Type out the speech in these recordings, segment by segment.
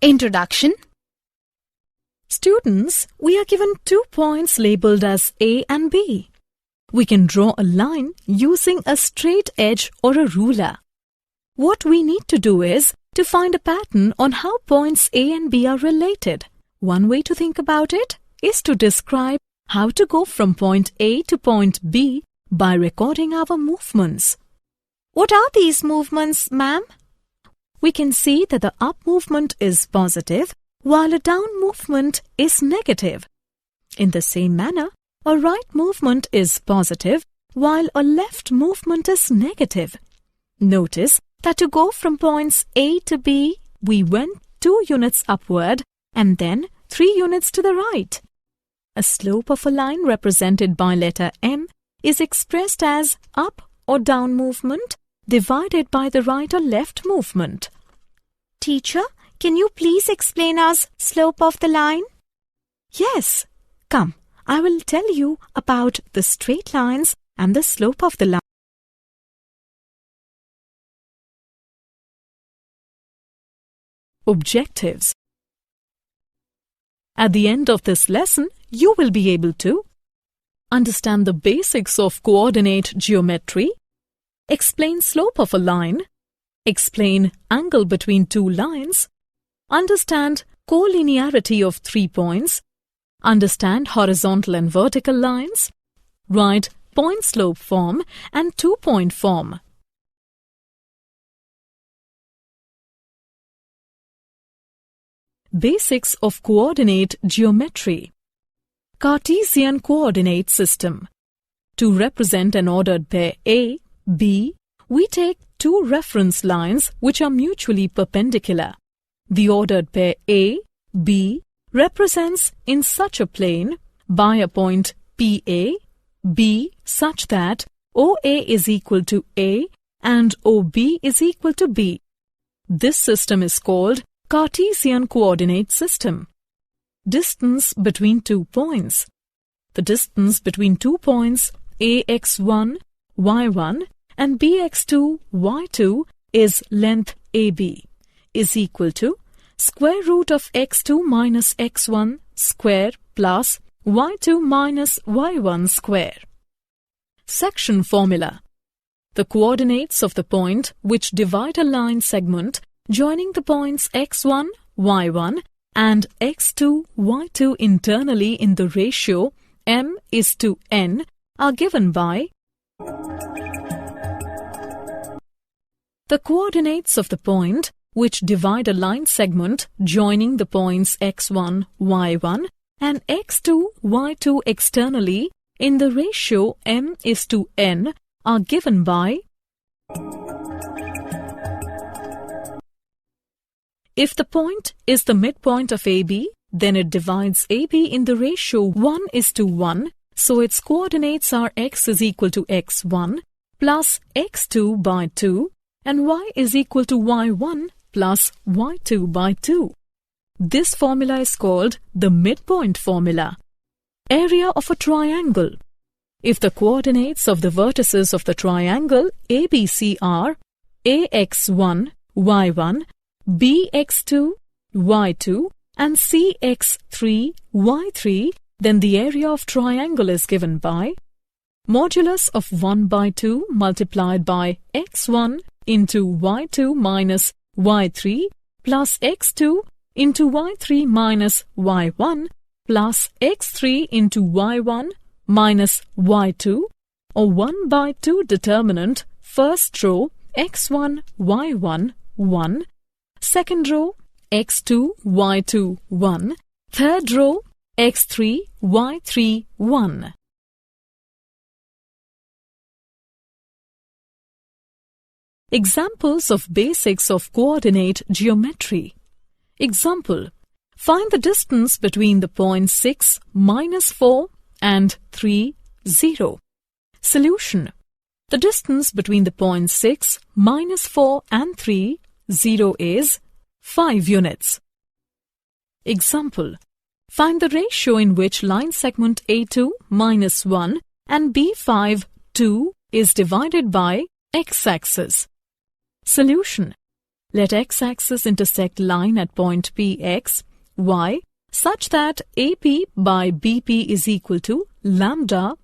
Introduction. Students, we are given 2 points labelled as A and B. We can draw a line using a straight edge or a ruler. What we need to do is to find a pattern on how points A and B are related. One way to think about it is to describe how to go from point A to point B by recording our movements. What are these movements, ma'am? We can see that the up movement is positive while a down movement is negative. In the same manner, a right movement is positive while a left movement is negative. Notice that to go from points A to B, we went 2 units upward and then 3 units to the right. A slope of a line represented by letter M is expressed as up or down movement divided by the right or left movement. Teacher, can you please explain us slope of the line? Yes. Come, I will tell you about the straight lines and the slope of the line. Objectives. At the end of this lesson, you will be able to understand the basics of coordinate geometry, explain slope of a line, explain angle between 2 lines, understand collinearity of 3 points, understand horizontal and vertical lines, write point-slope form and 2-point form. Basics of coordinate geometry. Cartesian coordinate system. To represent an ordered pair A, B, we take 2 reference lines which are mutually perpendicular. The ordered pair A, B represents in such a plane by a point PA, B such that OA is equal to A and OB is equal to B. This system is called Cartesian coordinate system. Distance between 2 points. The distance between 2 points AX1, Y1 and BX2, Y2 is length AB is equal to square root of x2 minus x1 square plus y2 minus y1 square. Section formula. The coordinates of the point which divide a line segment joining the points x1, y1 and x2, y2 internally in the ratio m:n are given by the coordinates of the point which divide a line segment joining the points x1, y1 and x2, y2 externally in the ratio m:n are given by. If the point is the midpoint of AB, then it divides AB in the ratio 1:1, so its coordinates are x is equal to x1 plus x2 by 2 and y is equal to y1 plus y2 by 2. This formula is called the midpoint formula. Area of a triangle. If the coordinates of the vertices of the triangle ABC are AX1, Y1, BX2, Y2 and CX3, Y3, then the area of triangle is given by modulus of 1 by 2 multiplied by x1 into y2 minus y3 plus x2 into y3 minus y1 plus x3 into y1 minus y2 or 1 by 2 determinant first row x1 y1 1, second row x2 y2 1, third row x3 y3 1. Examples of basics of coordinate geometry. Example. Find the distance between the points 6, -4 and 3, 0. Solution. The distance between the points 6, -4 and 3, 0 is 5 units. Example. Find the ratio in which line segment A2, -1 and B5, 2 is divided by x-axis. Solution. Let x-axis intersect line at point Px, y, such that AP by BP is equal to lambda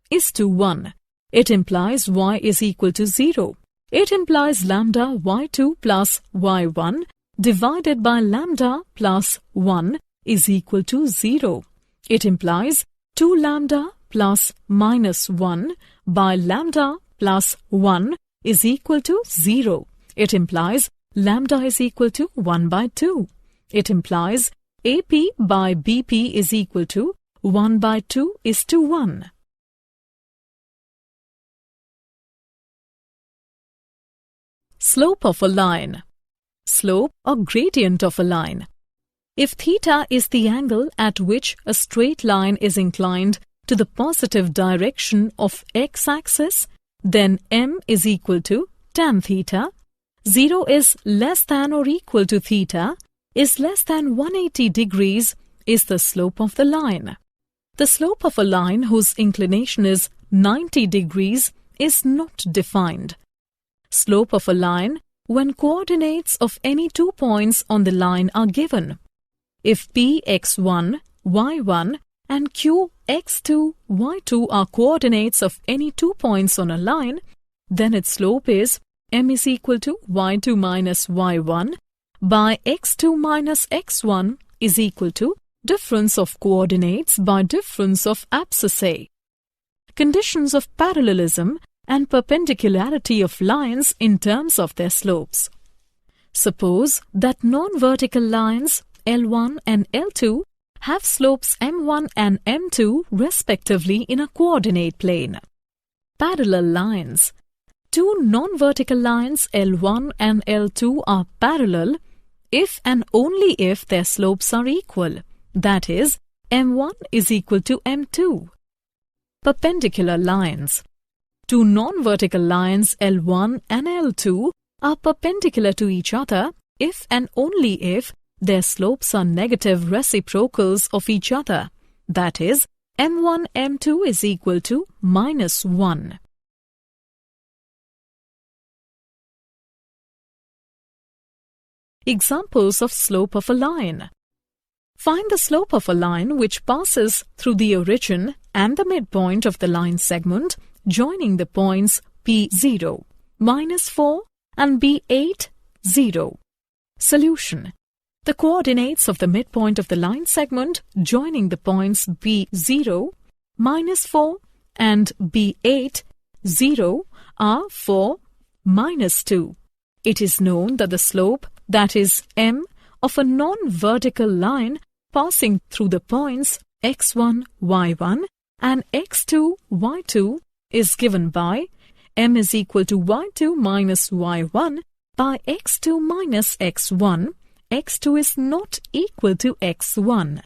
is to 1. It implies y is equal to 0. It implies lambda y2 plus y1 divided by lambda plus 1 is equal to 0. It implies 2 lambda plus minus 1 by lambda plus 1 is equal to 0. It implies lambda is equal to 1 by 2. It implies AP by BP is equal to 1 by 2 is to 1. Slope of a line. Slope or gradient of a line. If theta is the angle at which a straight line is inclined to the positive direction of x-axis, then m is equal to tan theta. 0 is less than or equal to theta is less than 180 degrees is the slope of the line. The slope of a line whose inclination is 90 degrees is not defined. Slope of a line when coordinates of any 2 points on the line are given. If p x1, y1 and q x2, y2 are coordinates of any 2 points on a line, then its slope is m is equal to y2 minus y1 by x2 minus x1 is equal to difference of coordinates by difference of abscissae. Conditions of parallelism and perpendicularity of lines in terms of their slopes. Suppose that non-vertical lines L1 and L2 have slopes m1 and m2 respectively in a coordinate plane. Parallel lines. Two non-vertical lines L1 and L2 are parallel if and only if their slopes are equal, that is, m1 is equal to m2. Perpendicular lines. Two non-vertical lines L1 and L2 are perpendicular to each other if and only if their slopes are negative reciprocals of each other, that is, m1 m2 is equal to minus 1. Examples of slope of a line. Find the slope of a line which passes through the origin and the midpoint of the line segment joining the points P0, minus 4 and B8, 0. Solution. The coordinates of the midpoint of the line segment joining the points B0, minus 4 and B8, 0 are 4, minus 2. It is known that the slope, that is m, of a non-vertical line passing through the points x1, y1 and x2, y2 is given by m is equal to y2 minus y1 by x2 minus x1. x2 is not equal to x1.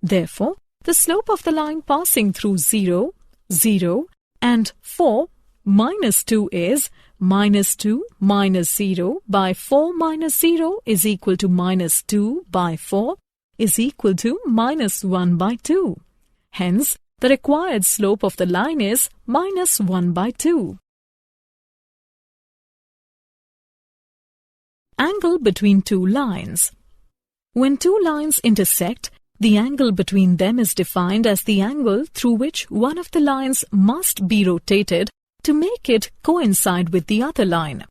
Therefore, the slope of the line passing through 0, 0 and 4 minus 2 is minus 2 minus 0 by 4 minus 0 is equal to minus 2 by 4 is equal to minus 1 by 2. Hence, the required slope of the line is minus 1 by 2. Angle between two lines. When two lines intersect, the angle between them is defined as the angle through which one of the lines must be rotated to make it coincide with the other line.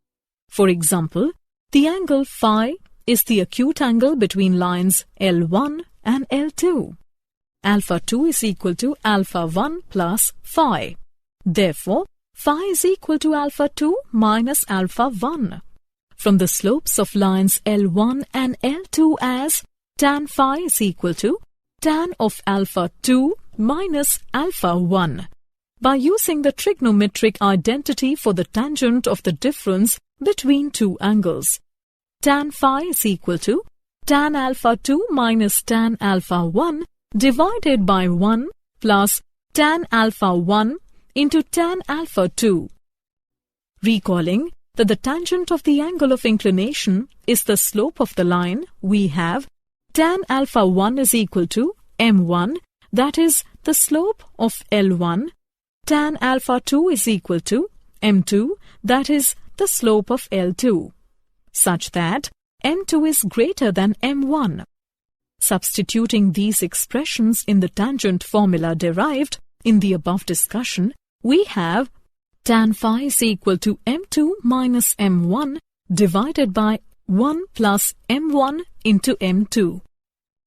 For example, the angle phi is the acute angle between lines L1 and L2. Alpha 2 is equal to alpha 1 plus phi. Therefore, phi is equal to alpha 2 minus alpha 1. From the slopes of lines L1 and L2 as tan phi is equal to tan of alpha 2 minus alpha 1. By using the trigonometric identity for the tangent of the difference between two angles. Tan phi is equal to tan alpha 2 minus tan alpha 1 divided by 1 plus tan alpha 1 into tan alpha 2. Recalling that the tangent of the angle of inclination is the slope of the line, we have tan alpha 1 is equal to m1, that is the slope of L1. Tan alpha 2 is equal to m2, that is the slope of L2. such that m2 is greater than m1. Substituting these expressions in the tangent formula derived in the above discussion, we have tan phi is equal to m2 minus m1 divided by 1 plus m1 into m2.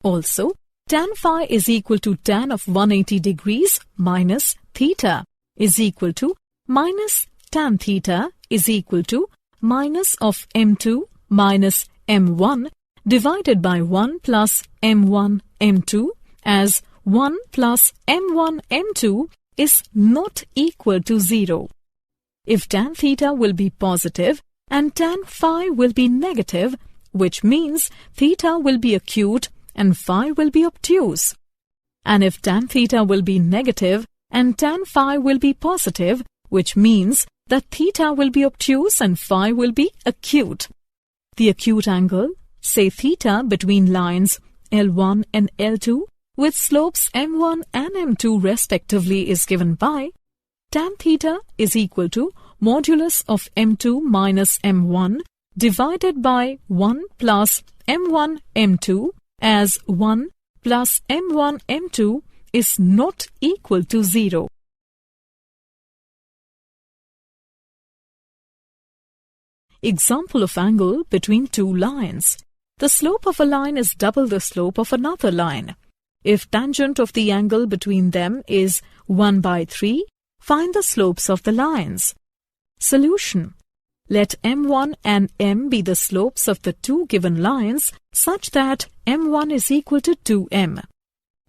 Also, tan phi is equal to tan of 180 degrees minus theta is equal to minus tan theta is equal to minus of m2 minus m1 divided by 1 plus m1 m2, as 1 plus m1 m2 is not equal to 0. If tan theta will be positive and tan phi will be negative, which means theta will be acute and phi will be obtuse. And if tan theta will be negative and tan phi will be positive, which means that theta will be obtuse and phi will be acute. The acute angle, say theta, between lines L1 and L2 with slopes m1 and m2 respectively is given by tan theta is equal to modulus of m2 minus m1 divided by 1 plus m1 m2, as 1 plus m1 m2 is not equal to 0. Example of angle between two lines. The slope of a line is double the slope of another line. If tangent of the angle between them is 1 by 3, find the slopes of the lines. Solution. Let m1 and m be the slopes of the two given lines such that m1 is equal to 2m.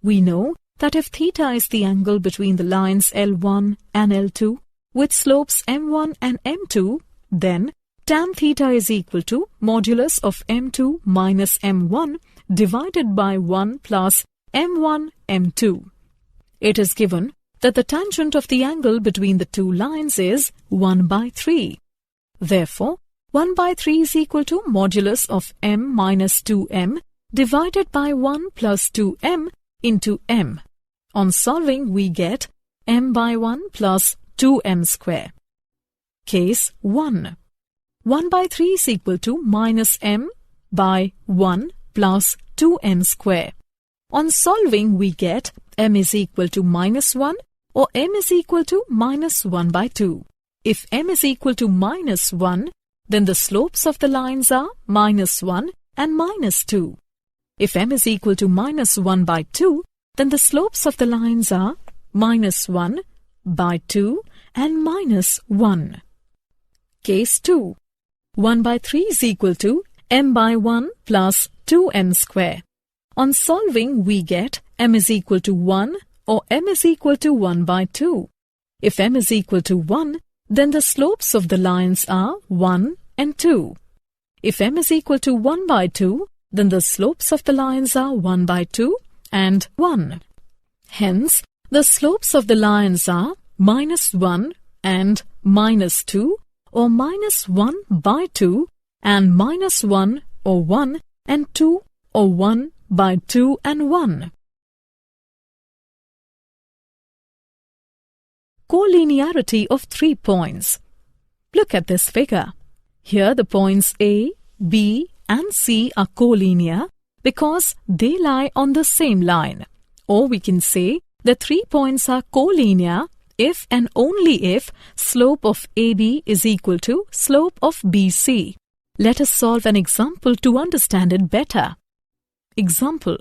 We know that if theta is the angle between the lines L1 and L2 with slopes m1 and m2, then tan theta is equal to modulus of m2 minus m1 divided by 1 plus m1 m2. It is given that the tangent of the angle between the two lines is 1 by 3. Therefore, 1 by 3 is equal to modulus of m minus 2m divided by 1 plus 2m into m. On solving, we get m by 1 plus 2m square. Case 1. 1 by 3 is equal to minus m by 1 plus 2m square. On solving, we get m is equal to minus 1 or m is equal to minus 1 by 2. If m is equal to minus 1, then the slopes of the lines are minus 1 and minus 2. If m is equal to minus 1 by 2, then the slopes of the lines are minus 1 by 2 and minus 1. Case 2. 1 by 3 is equal to m by 1 plus 2m square. On solving, we get m is equal to 1 or m is equal to 1 by 2. If m is equal to 1, then the slopes of the lines are 1 and 2. If m is equal to 1 by 2, then the slopes of the lines are 1 by 2 and 1. Hence, the slopes of the lines are minus 1 and minus 2 or minus 1 by 2 and minus 1 or 1 and 2 or 1 by 2 and 1. Collinearity of 3 points. Look at this figure. Here the points A, B and C are collinear because they lie on the same line. Or we can say the 3 points are collinear if and only if slope of AB is equal to slope of BC. Let us solve an example to understand it better. Example.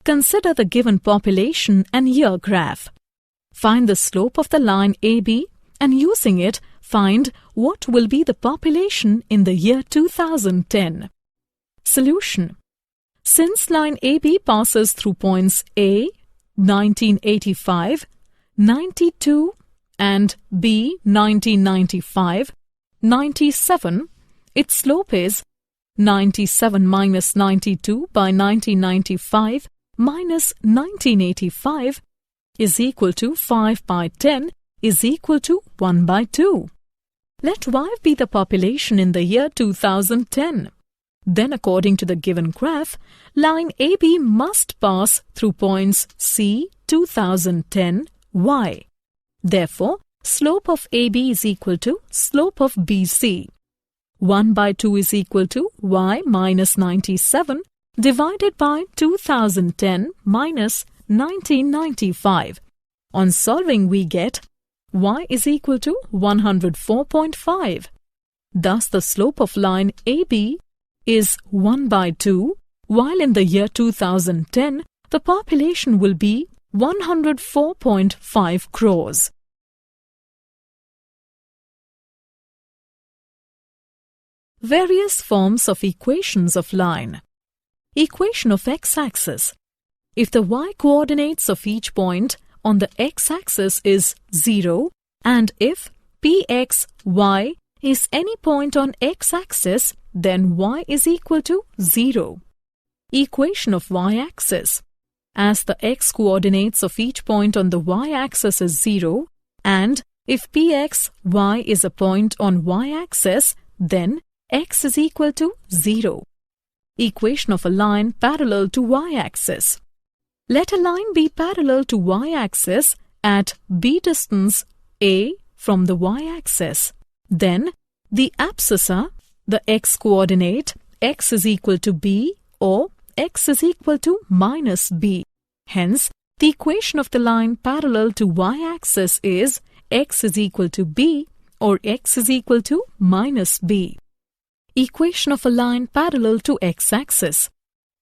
Consider the given population and year graph. Find the slope of the line AB and using it, find what will be the population in the year 2010. Solution. Since line AB passes through points A, 1985, 92 and B, 1995, 97, its slope is 97 minus 92 by 1995 minus 1985 is equal to 5 by 10 is equal to 1 by 2. Let Y be the population in the year 2010. Then according to the given graph, line AB must pass through points C 2010, Y. Therefore, slope of AB is equal to slope of BC. 1 by 2 is equal to y minus 97 divided by 2010 minus 1995. On solving, we get y is equal to 104.5. Thus, the slope of line AB is 1 by 2, while in the year 2010, the population will be 104.5 crores. Various forms of equations of line. Equation of x-axis. If the y-coordinates of each point on the x-axis is 0 and if px, y is any point on x-axis, then y is equal to 0. Equation of y-axis. As the x-coordinates of each point on the y-axis is 0 and if px, y is a point on y-axis, then x is equal to 0. Equation of a line parallel to y-axis. Let a line be parallel to y-axis at b distance a from the y-axis. Then the abscissa, the x-coordinate, x is equal to b or x is equal to minus b. Hence, the equation of the line parallel to y-axis is x is equal to b or x is equal to minus b. Equation of a line parallel to x-axis.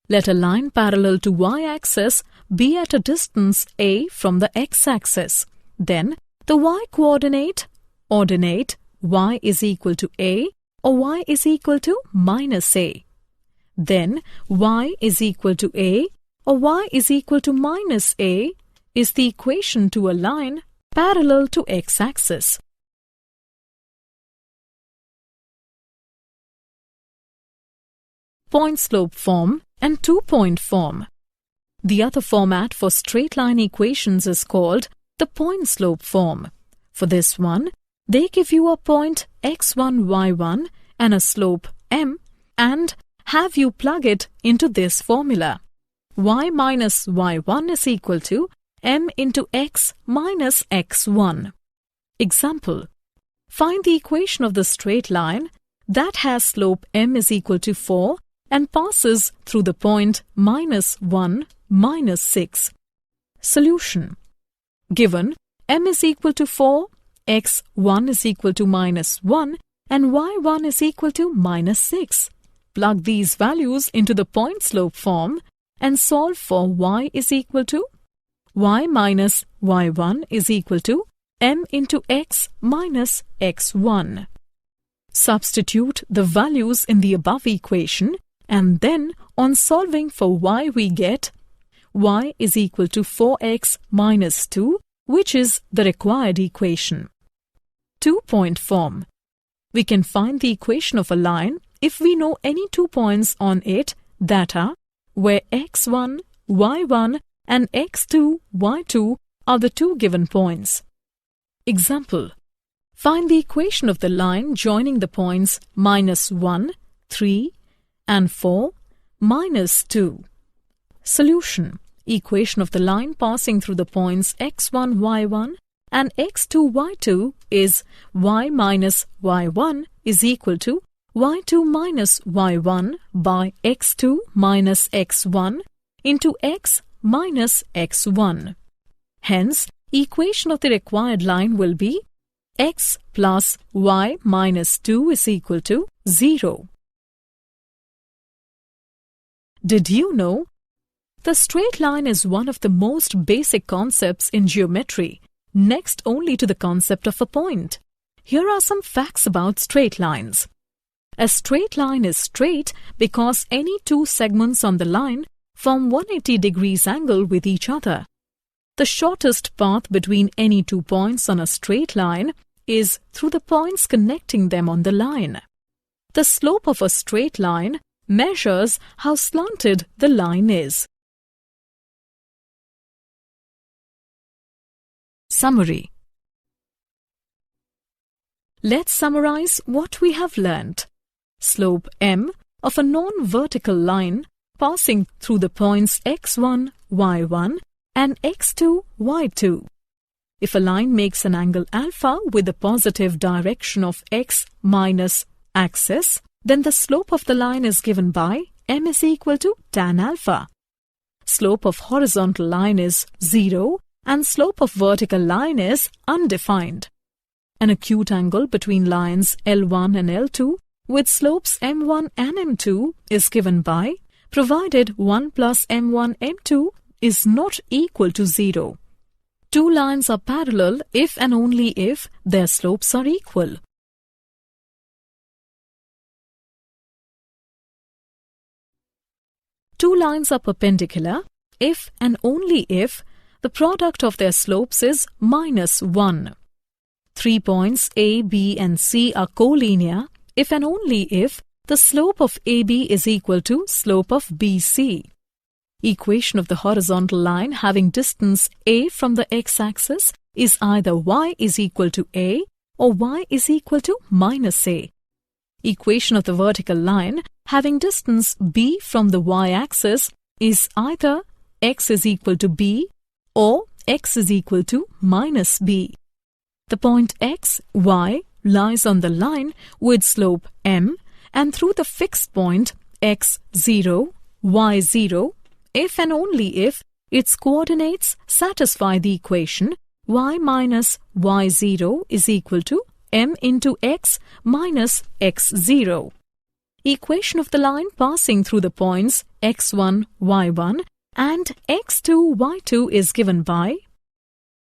Let a line parallel to y-axis be at a distance a from the x-axis. Then the y-coordinate, ordinate, y is equal to a or y is equal to minus a. Then y is equal to a or y is equal to minus a is the equation to a line parallel to x-axis. Point slope form and two-point form. The other format for straight line equations is called the point slope form. For this one, they give you a point x1, y1 and a slope m and have you plug it into this formula. Y minus y1 is equal to m into x minus x1. Example. Find the equation of the straight line that has slope m is equal to 4 and passes through the point minus 1, minus 6. Solution. Given m is equal to 4, x1 is equal to minus 1 and y1 is equal to minus 6. Plug these values into the point slope form and solve for y is equal to y minus y1 is equal to m into x minus x1. Substitute the values in the above equation and then on solving for y we get y is equal to 4x minus 2, which is the required equation. Two-point form. We can find the equation of a line if we know any 2 points on it that are where x1, y1 and x2, y2 are the two given points. Example. Find the equation of the line joining the points minus 1, 3 and 4, minus 2. Solution. Equation of the line passing through the points x1, y1 and x2, y2 is y minus y1 is equal to y2 minus y1 by x2 minus x1 into x minus x1. Hence, equation of the required line will be x plus y minus 2 is equal to 0. Did you know? The straight line is one of the most basic concepts in geometry, next only to the concept of a point. Here are some facts about straight lines. A straight line is straight because any two segments on the line form 180 degrees angle with each other. The shortest path between any 2 points on a straight line is through the points connecting them on the line. The slope of a straight line measures how slanted the line is. Summary. Let's summarize what we have learnt. Slope m of a non-vertical line passing through the points x1, y1 and x2, y2. If a line makes an angle alpha with the positive direction of x minus axis, then the slope of the line is given by m is equal to tan alpha. Slope of horizontal line is 0 and slope of vertical line is undefined. An acute angle between lines L1 and L2 with slopes m1 and m2 is given by provided 1 plus m1 m2 is not equal to 0. Two lines are parallel if and only if their slopes are equal. Two lines are perpendicular if and only if the product of their slopes is -1. 3 points A, B and C are collinear if and only if the slope of AB is equal to slope of BC. Equation of the horizontal line having distance A from the x-axis is either y is equal to A or y is equal to -a. Equation of the vertical line having distance B from the y-axis is either x is equal to B or x is equal to -b. The point x, y lies on the line with slope m and through the fixed point x0, y0 if and only if its coordinates satisfy the equation y minus y0 is equal to m into x minus x0. Equation of the line passing through the points x1, y1 and x2, y2 is given by